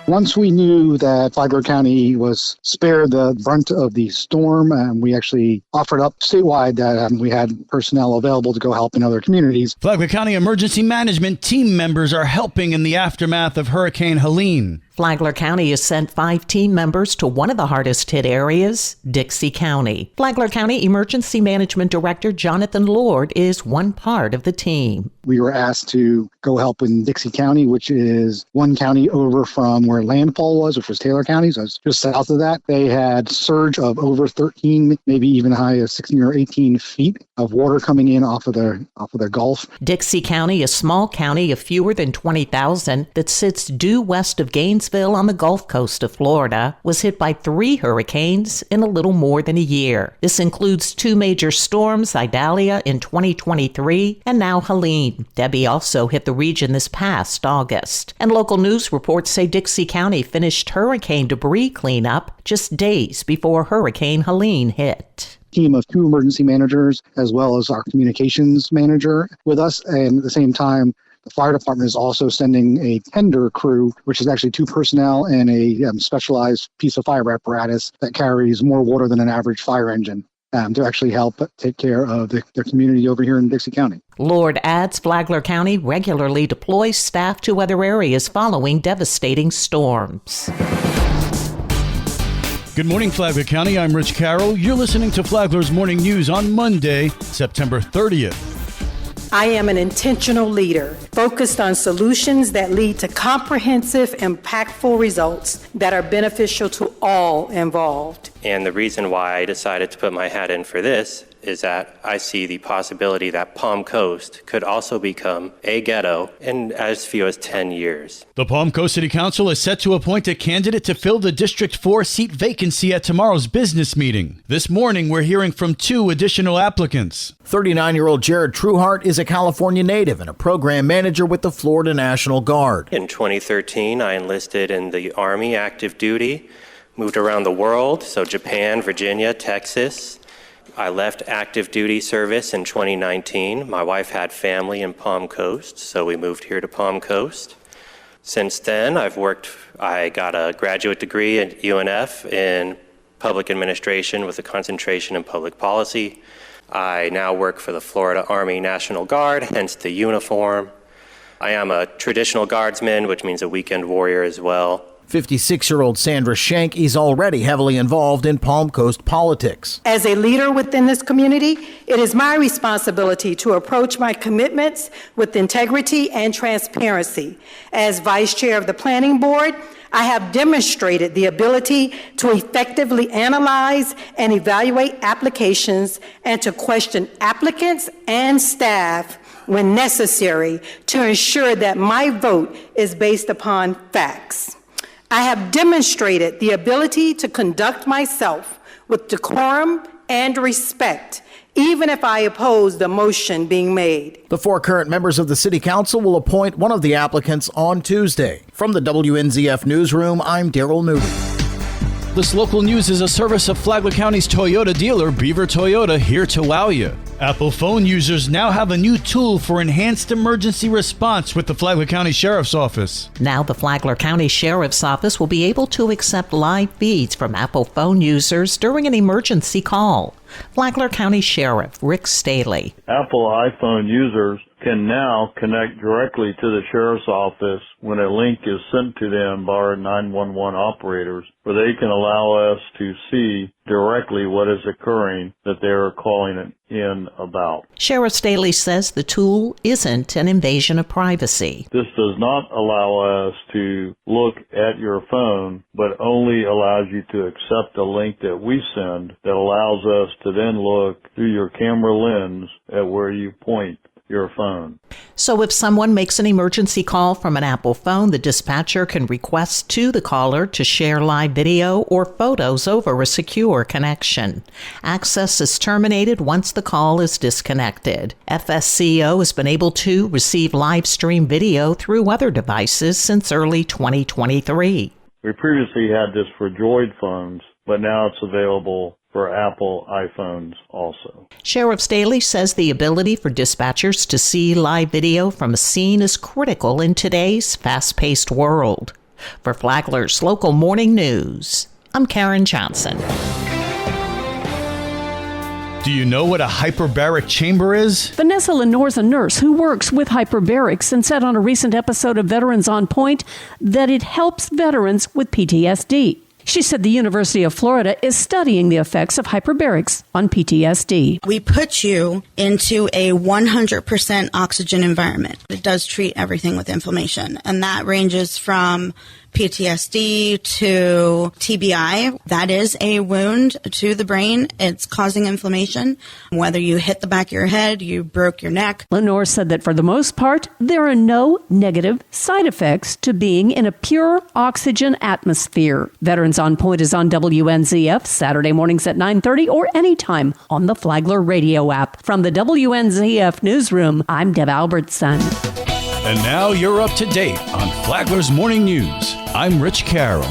Once we knew that Flagler County was spared the brunt of the storm, we actually offered up statewide that we had personnel available to go help in other communities. Flagler County Emergency Management team members are helping in the aftermath of Hurricane Helene. Flagler County has sent 5 team members to one of the hardest hit areas, Dixie County. Flagler County Emergency Management Director Jonathan Lord is one part of the team. We were asked to go help in Dixie County, which is one county over from where landfall was, which was Taylor County. So it's just south of that. They had surge of over 13, maybe even high as 16 or 18 feet of water coming in off of their Gulf. Dixie County, a small county of fewer than 20,000 that sits due west of Gainesville on the Gulf Coast of Florida, was hit by 3 hurricanes in a little more than a year. This includes 2 major storms, Idalia in 2023 and now Helene. Debbie also hit the region this past August. And local news reports say Dixie County finished hurricane debris cleanup just days before Hurricane Helene hit. Team of 2 emergency managers as well as our communications manager with us, and at the same time the fire department is also sending a tender crew, which is actually 2 personnel and a specialized piece of fire apparatus that carries more water than an average fire engine to actually help take care of their community over here in Dixie County. Lord adds Flagler County regularly deploys staff to other areas following devastating storms. Good morning, Flagler County. I'm Rich Carroll. You're listening to Flagler's Morning News on Monday, September 30th. I am an intentional leader focused on solutions that lead to comprehensive, impactful results that are beneficial to all involved. And the reason why I decided to put my hat in for this is that I see the possibility that Palm Coast could also become a ghetto in as few as 10 years. The Palm Coast City Council is set to appoint a candidate to fill the District 4 seat vacancy at tomorrow's business meeting. This morning, we're hearing from 2 additional applicants. 39-year-old Jared Trueheart is a California native and a program manager with the Florida National Guard. In 2013, I enlisted in the Army active duty, moved around the world, so Japan, Virginia, Texas. I left active duty service in 2019. My wife had family in Palm Coast, so we moved here to Palm Coast. Since then, I got a graduate degree at UNF in public administration with a concentration in public policy. I now work for the Florida Army National Guard, hence the uniform. I am a traditional guardsman, which means a weekend warrior as well. 56-year-old Sandra Shank is already heavily involved in Palm Coast politics. As a leader within this community, it is my responsibility to approach my commitments with integrity and transparency. As vice chair of the planning board, I have demonstrated the ability to effectively analyze and evaluate applications and to question applicants and staff when necessary to ensure that my vote is based upon facts. I have demonstrated the ability to conduct myself with decorum and respect, even if I oppose the motion being made. The 4 current members of the City Council will appoint one of the applicants on Tuesday. From the WNZF Newsroom, I'm Daryl Newby. This local news is a service of Flagler County's Toyota dealer, Beaver Toyota, here to wow you. Apple phone users now have a new tool for enhanced emergency response with the Flagler County Sheriff's Office. Now the Flagler County Sheriff's Office will be able to accept live feeds from Apple phone users during an emergency call. Flagler County Sheriff Rick Staley. Apple iPhone users can now connect directly to the Sheriff's Office when a link is sent to them by our 911 operators, where they can allow us to see directly what is occurring that they are calling in about. Sheriff Staley says the tool isn't an invasion of privacy. This does not allow us to look at your phone, but only allows you to accept a link that we send that allows us to then look through your camera lens at where you point your phone. So if someone makes an emergency call from an Apple phone, the dispatcher can request to the caller to share live video or photos over a secure connection. Access is terminated once the call is disconnected. FSCO has been able to receive live stream video through other devices since early 2023. We previously had this for Droid phones, but now it's available for Apple iPhones also. Sheriff Staley says the ability for dispatchers to see live video from a scene is critical in today's fast-paced world. For Flagler's Local Morning News, I'm Karen Johnson. Do you know what a hyperbaric chamber is? Vanessa Lenore's a nurse who works with hyperbarics and said on a recent episode of Veterans on Point that it helps veterans with PTSD. She said the University of Florida is studying the effects of hyperbarics on PTSD. We put you into a 100% oxygen environment. It does treat everything with inflammation, and that ranges from PTSD to TBI. That is a wound to the brain. It's causing inflammation. Whether you hit the back of your head, you broke your neck. Lenore said that for the most part, there are no negative side effects to being in a pure oxygen atmosphere. Veterans on Point is on WNZF Saturday mornings at 9:30 or anytime on the Flagler radio app. From the WNZF newsroom, I'm Deb Albertson. And now you're up to date on Flagler's Morning News. I'm Rich Carroll.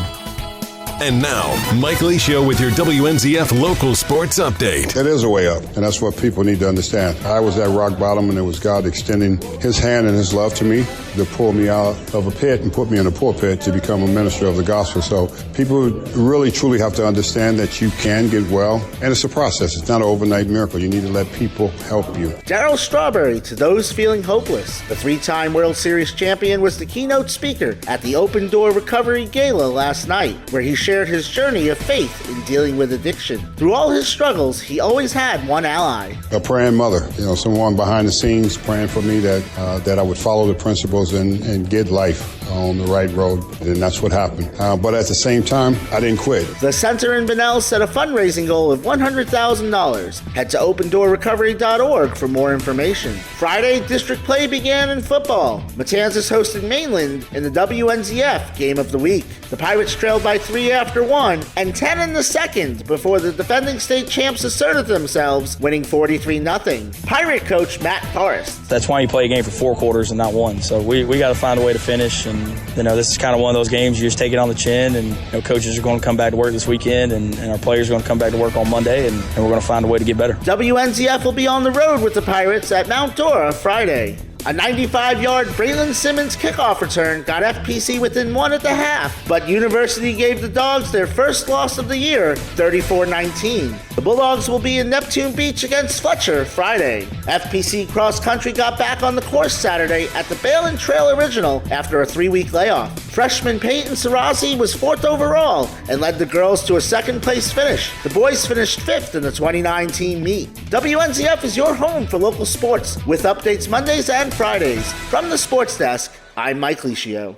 And now, Mike Lee Show with your WNZF local sports update. It is a way up, and that's what people need to understand. I was at rock bottom, and it was God extending his hand and his love to me to pull me out of a pit and put me in a pulpit to become a minister of the gospel. So people really, truly have to understand that you can get well, and it's a process. It's not an overnight miracle. You need to let people help you. Darryl Strawberry to those feeling hopeless. The three-time World Series champion was the keynote speaker at the Open Door Recovery Gala last night, where he shared his journey of faith in dealing with addiction. Through all his struggles, he always had one ally. A praying mother, someone behind the scenes praying for me that I would follow the principles and get life on the right road, and that's what happened. But at the same time, I didn't quit. The center in Bunnell set a fundraising goal of $100,000. Head to opendoorrecovery.org for more information. Friday, district play began in football. Matanzas hosted Mainland in the WNZF Game of the Week. The Pirates trailed by 3 after 1 and 10 in the second before the defending state champs asserted themselves, winning 43-0. Pirate coach Matt Forrest. That's why you play a game for 4 quarters and not 1. So we got to find a way to finish. And, this is kind of one of those games you just take it on the chin. And, coaches are going to come back to work this weekend. And our players are going to come back to work on Monday. And we're going to find a way to get better. WNZF will be on the road with the Pirates at Mount Dora Friday. A 95-yard Braylon Simmons kickoff return got FPC within 1 at the half, but University gave the Dogs their first loss of the year, 34-19. The Bulldogs will be in Neptune Beach against Fletcher Friday. FPC Cross Country got back on the course Saturday at the Balin Trail Original after a 3-week layoff. Freshman Peyton Sarasi was 4th overall and led the girls to a 2nd-place finish. The boys finished 5th in the 2019 meet. WNZF is your home for local sports with updates Mondays and Fridays. From the Sports Desk, I'm Mike Licio.